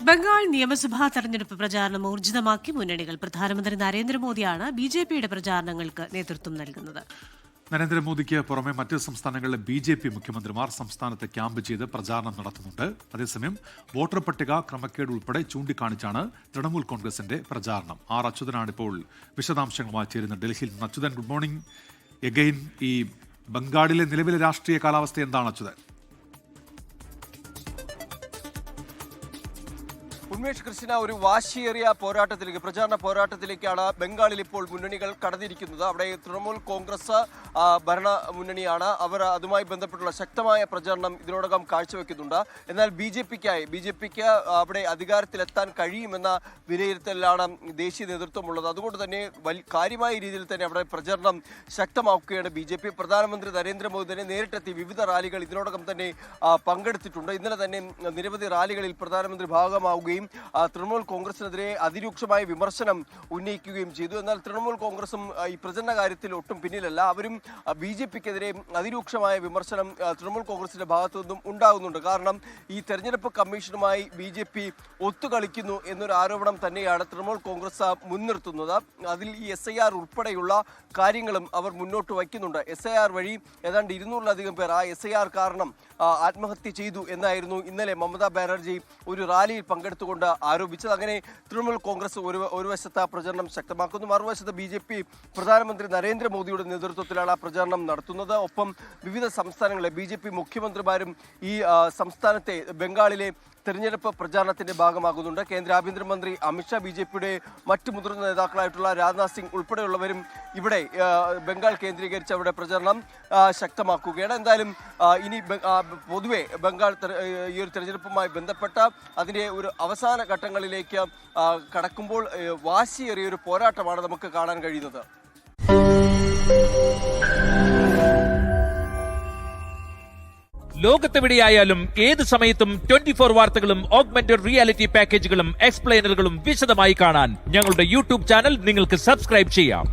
ബംഗാൾ നിയമസഭാ തെരഞ്ഞെടുപ്പ് പ്രചാരണം ഊർജിതമാക്കി മുന്നണികൾ. പ്രധാനമന്ത്രി നരേന്ദ്രമോദിയാണ് ബിജെപിയുടെ പ്രചാരണങ്ങൾക്ക് നേതൃത്വം നൽകുന്നത്. നരേന്ദ്രമോദിക്ക് പുറമെ മറ്റ് സംസ്ഥാനങ്ങളിലെ ബിജെപി മുഖ്യമന്ത്രിമാർ സംസ്ഥാനത്ത് ക്യാമ്പ് ചെയ്ത് പ്രചാരണം നടത്തുന്നുണ്ട്. അതേസമയം വോട്ടർ പട്ടിക ക്രമക്കേട് ഉൾപ്പെടെ ചൂണ്ടിക്കാണിച്ചാണ് തൃണമൂൽ കോൺഗ്രസിന്റെ പ്രചാരണം. ആർ അച്യുതനാണ് ഇപ്പോൾ വിശദാംശങ്ങളുമായി ചേരുന്നത് ഡൽഹിയിൽ നിന്ന്. Achuthan, good morning again. ഈ ബംഗാളിലെ നിലവിലെ രാഷ്ട്രീയ കാലാവസ്ഥ എന്താണ് അച്യുതൻ? ഉന്മേഷ് കൃഷ്ണ, ഒരു വാശിയേറിയ പോരാട്ടത്തിലേക്ക്, പ്രചാരണ പോരാട്ടത്തിലേക്കാണ് ബംഗാളിൽ ഇപ്പോൾ മുന്നണികൾ കടന്നിരിക്കുന്നത്. അവിടെ തൃണമൂൽ കോൺഗ്രസ് ഭരണ മുന്നണിയാണ്. അവർ അതുമായി ബന്ധപ്പെട്ടുള്ള ശക്തമായ പ്രചാരണം ഇതിനോടകം കാഴ്ചവെക്കുന്നുണ്ട്. എന്നാൽ ബി ജെ പിക്ക് അവിടെ അധികാരത്തിലെത്താൻ കഴിയുമെന്ന വിലയിരുത്തലാണ് ദേശീയ നേതൃത്വമുള്ളത്. അതുകൊണ്ട് തന്നെ കാര്യമായ രീതിയിൽ തന്നെ അവിടെ പ്രചരണം ശക്തമാക്കുകയാണ് ബി ജെ പി. പ്രധാനമന്ത്രി നരേന്ദ്രമോദി തന്നെ നേരിട്ടെത്തി വിവിധ റാലികൾ ഇതിനോടകം തന്നെ പങ്കെടുത്തിട്ടുണ്ട്. ഇന്നലെ തന്നെ നിരവധി റാലികളിൽ പ്രധാനമന്ത്രി ഭാഗമാവുകയും തൃണമൂൽ കോൺഗ്രസിനെതിരെ അതിരൂക്ഷമായ വിമർശനം ഉന്നയിക്കുകയും ചെയ്തു. എന്നാൽ തൃണമൂൽ കോൺഗ്രസും ഈ പ്രചരണ കാര്യത്തിൽ ഒട്ടും പിന്നിലല്ല. അവരും ബി ജെ പിക്കെതിരെ അതിരൂക്ഷമായ വിമർശനം തൃണമൂൽ കോൺഗ്രസിന്റെ ഭാഗത്തു നിന്നും ഉണ്ടാകുന്നുണ്ട്. കാരണം ഈ തെരഞ്ഞെടുപ്പ് കമ്മീഷനുമായി ബി ജെ പി ഒത്തുകളിക്കുന്നു എന്നൊരു ആരോപണം തന്നെയാണ് തൃണമൂൽ കോൺഗ്രസ് മുൻനിർത്തുന്നത്. അതിൽ ഈ SIR ഉൾപ്പെടെയുള്ള കാര്യങ്ങളും അവർ മുന്നോട്ട് വയ്ക്കുന്നുണ്ട്. SIR വഴി ഏതാണ്ട് 200-ലധികം പേർ ആ SIR കാരണം ആത്മഹത്യ ചെയ്തു എന്നായിരുന്നു ഇന്നലെ മമതാ ബാനർജി ഒരു റാലിയിൽ പങ്കെടുത്തുകൊണ്ട് ആരോപിച്ചത്. അങ്ങനെ തൃണമൂൽ കോൺഗ്രസ് ഒരു വശത്ത് പ്രചരണം ശക്തമാക്കുന്നു, മറുവശത്ത് ബി ജെ പി പ്രധാനമന്ത്രി നരേന്ദ്രമോദിയുടെ നേതൃത്വത്തിലാണ് ആ പ്രചരണം നടത്തുന്നത്. ഒപ്പം വിവിധ സംസ്ഥാനങ്ങളിലെ ബി ജെ പി മുഖ്യമന്ത്രിമാരും ഈ സംസ്ഥാനത്തെ ബംഗാളിലെ തെരഞ്ഞെടുപ്പ് പ്രചാരണത്തിന്റെ ഭാഗമാകുന്നുണ്ട്. കേന്ദ്ര ആഭ്യന്തരമന്ത്രി അമിത്ഷാ, ബി ജെ പിയുടെ മറ്റു മുതിർന്ന നേതാക്കളായിട്ടുള്ള രാജ്നാഥ് സിംഗ് ഉൾപ്പെടെയുള്ളവരും ഇവിടെ ബംഗാൾ കേന്ദ്രീകരിച്ച് അവിടെ പ്രചരണം ശക്തമാക്കുകയാണ്. എന്തായാലും ഇനി പൊതുവെ ബംഗാൾ ഈ ഒരു തെരഞ്ഞെടുപ്പുമായി ബന്ധപ്പെട്ട അതിൻ്റെ ഒരു അവസാന ഘട്ടങ്ങളിലേക്ക് കടക്കുമ്പോൾ വാശിയേറിയ ഒരു പോരാട്ടമാണ് നമുക്ക് കാണാൻ കഴിയുന്നത്. ലോകത്തെവിടെയായാലും ഏത് സമയത്തും 24 വാർത്തകളും ഓഗ്മെന്റഡ് റിയാലിറ്റി പാക്കേജുകളും എക്സ്പ്ലെയിനറുകളും വിശദമായി കാണാൻ ഞങ്ങളുടെ യൂട്യൂബ് ചാനൽ നിങ്ങൾക്ക് സബ്സ്ക്രൈബ് ചെയ്യാം.